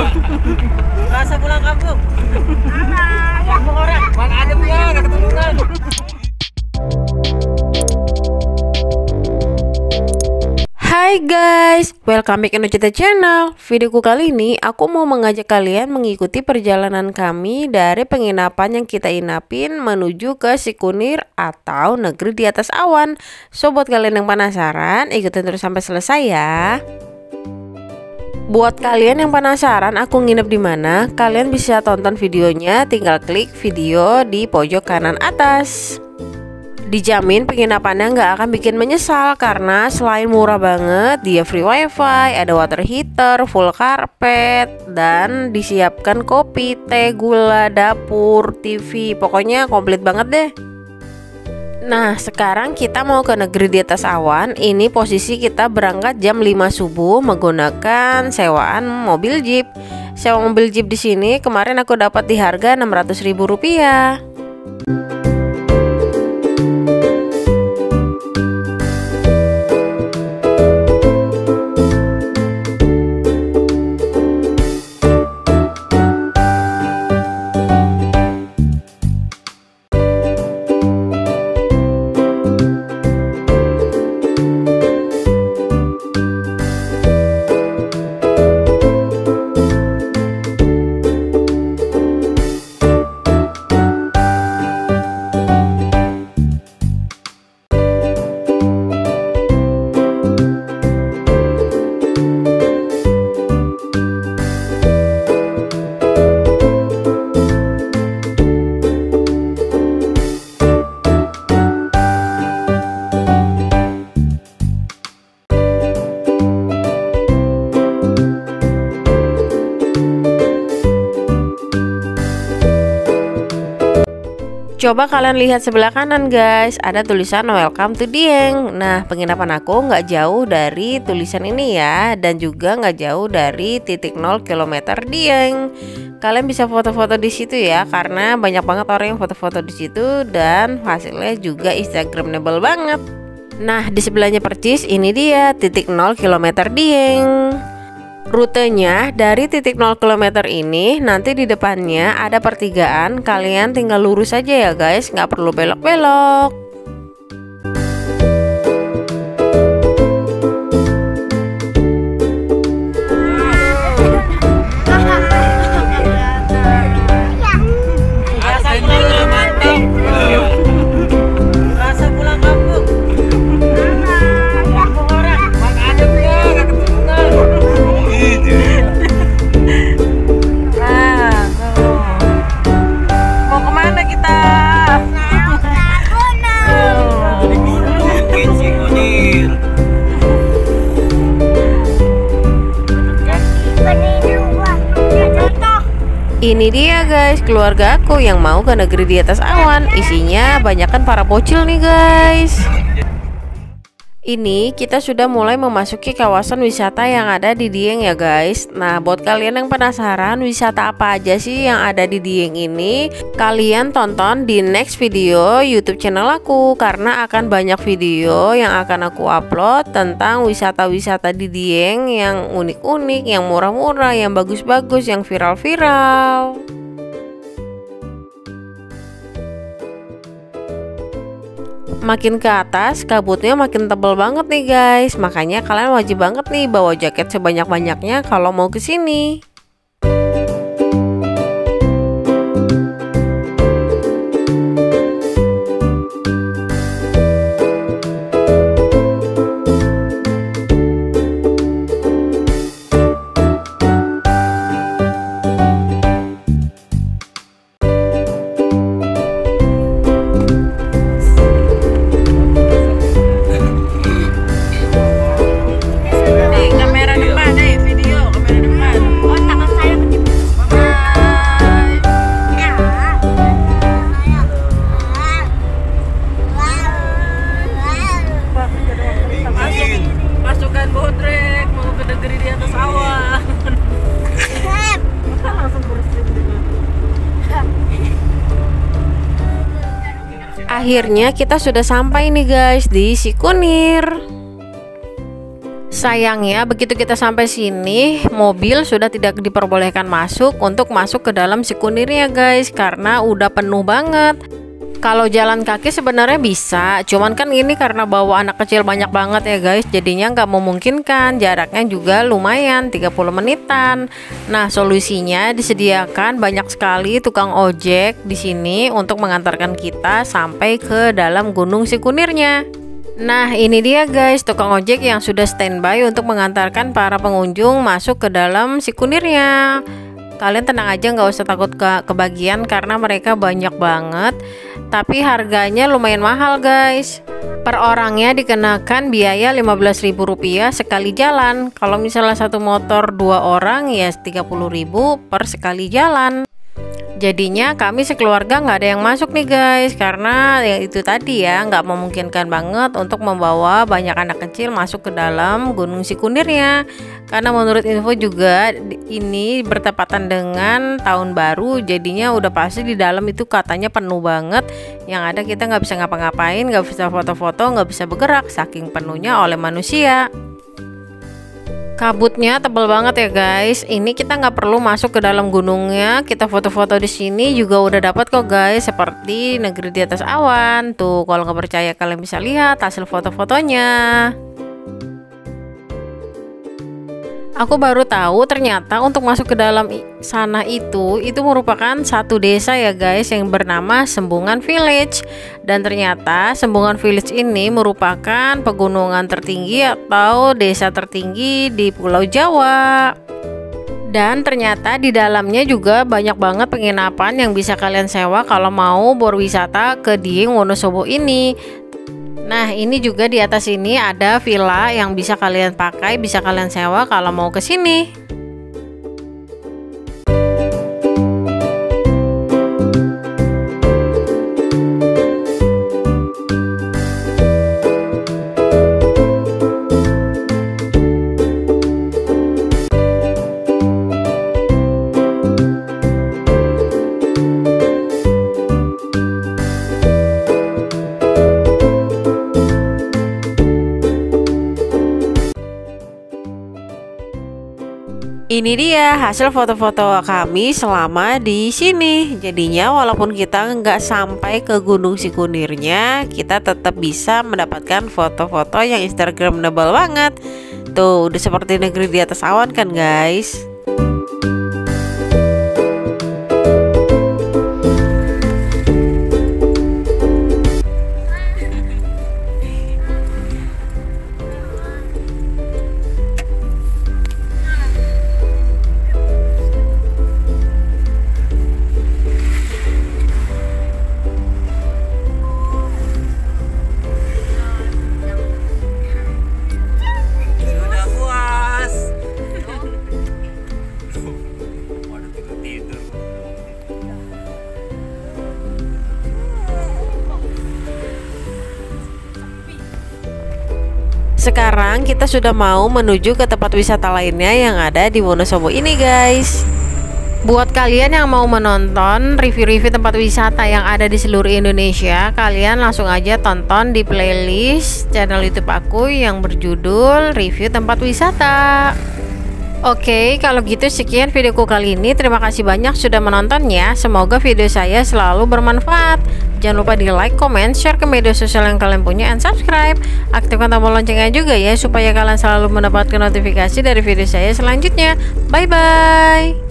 Rasa pulang kampung. Kampung orang. Bang Adem ya, ada keturunan. Hai guys, welcome back to Cita Channel. Videoku kali ini aku mau mengajak kalian mengikuti perjalanan kami dari penginapan yang kita inapin menuju ke Sikunir atau negeri di atas awan. So buat kalian yang penasaran, ikutin terus sampai selesai ya. Buat kalian yang penasaran aku nginep di mana, kalian bisa tonton videonya, tinggal klik video di pojok kanan atas. Dijamin penginapannya nggak akan bikin menyesal karena selain murah banget, dia free wifi, ada water heater, full karpet, dan disiapkan kopi, teh, gula, dapur, TV, pokoknya komplit banget deh. Nah sekarang kita mau ke negeri di atas awan. Ini posisi kita berangkat jam 5 subuh menggunakan sewaan mobil jeep. Sewa mobil jeep di sini kemarin aku dapat di harga Rp600.000. Coba kalian lihat sebelah kanan guys, ada tulisan welcome to Dieng. Nah penginapan aku nggak jauh dari tulisan ini ya, dan juga nggak jauh dari titik 0 km Dieng. Kalian bisa foto-foto di situ ya, karena banyak banget orang yang foto-foto di situ dan hasilnya juga instagramable banget. Nah di sebelahnya percis ini dia titik 0 km Dieng. Rutenya dari titik 0 km ini, nanti di depannya ada pertigaan. Kalian tinggal lurus aja ya guys, nggak perlu belok-belok. Ini dia guys, keluarga aku yang mau ke negeri di atas awan. Isinya banyakkan para bocil nih guys. Ini kita sudah mulai memasuki kawasan wisata yang ada di Dieng ya guys. Nah buat kalian yang penasaran wisata apa aja sih yang ada di Dieng ini, kalian tonton di next video YouTube channel aku, karena akan banyak video yang akan aku upload tentang wisata-wisata di Dieng yang unik-unik, yang murah-murah, yang bagus-bagus, yang viral-viral. Makin ke atas kabutnya makin tebal banget nih guys, makanya kalian wajib banget nih bawa jaket sebanyak-banyaknya kalau mau ke sini. Akhirnya kita sudah sampai nih guys di Sikunir. Sayangnya begitu kita sampai sini, mobil sudah tidak diperbolehkan masuk untuk masuk ke dalam Sikunirnya guys, karena udah penuh banget. Kalau jalan kaki sebenarnya bisa, cuman kan ini karena bawa anak kecil banyak banget ya guys, jadinya nggak memungkinkan. Jaraknya juga lumayan 30 menitan. Nah, solusinya disediakan banyak sekali tukang ojek di sini untuk mengantarkan kita sampai ke dalam Gunung Sikunirnya. Nah, ini dia guys, tukang ojek yang sudah standby untuk mengantarkan para pengunjung masuk ke dalam Sikunirnya. Kalian tenang aja, nggak usah takut kebagian karena mereka banyak banget. Tapi harganya lumayan mahal guys. Per orangnya dikenakan biaya Rp15.000 sekali jalan. Kalau misalnya satu motor 2 orang ya 30.000 per sekali jalan. Jadinya kami sekeluarga nggak ada yang masuk nih guys, karena ya itu tadi ya, nggak memungkinkan banget untuk membawa banyak anak kecil masuk ke dalam Gunung Sikunirnya. Karena menurut info juga ini bertepatan dengan tahun baru, jadinya udah pasti di dalam itu katanya penuh banget. Yang ada kita nggak bisa ngapa-ngapain, nggak bisa foto-foto, nggak bisa bergerak saking penuhnya oleh manusia. Kabutnya tebal banget ya guys. Ini kita nggak perlu masuk ke dalam gunungnya, kita foto-foto di sini juga udah dapat kok guys, seperti negeri di atas awan. Tuh, kalau nggak percaya kalian bisa lihat hasil foto-fotonya. Aku baru tahu ternyata untuk masuk ke dalam sana itu merupakan satu desa ya guys, yang bernama Sembungan Village. Dan ternyata Sembungan Village ini merupakan pegunungan tertinggi atau desa tertinggi di Pulau Jawa. Dan ternyata di dalamnya juga banyak banget penginapan yang bisa kalian sewa kalau mau berwisata ke Dieng Wonosobo ini. Nah, ini juga di atas ini ada villa yang bisa kalian pakai, bisa kalian sewa kalau mau ke sini. Ini dia hasil foto-foto kami selama di sini. Jadinya walaupun kita nggak sampai ke Gunung Sikunirnya, kita tetap bisa mendapatkan foto-foto yang instagramable banget. Tuh, udah seperti negeri di atas awan kan guys. Sekarang kita sudah mau menuju ke tempat wisata lainnya yang ada di Wonosobo ini guys. Buat kalian yang mau menonton review-review tempat wisata yang ada di seluruh Indonesia, kalian langsung aja tonton di playlist channel YouTube aku yang berjudul Review Tempat Wisata. Oke, kalau gitu sekian videoku kali ini. Terima kasih banyak sudah menontonnya. Semoga video saya selalu bermanfaat. Jangan lupa di like, comment, share ke media sosial yang kalian punya, and subscribe. Aktifkan tombol loncengnya juga ya, supaya kalian selalu mendapatkan notifikasi dari video saya selanjutnya. Bye bye.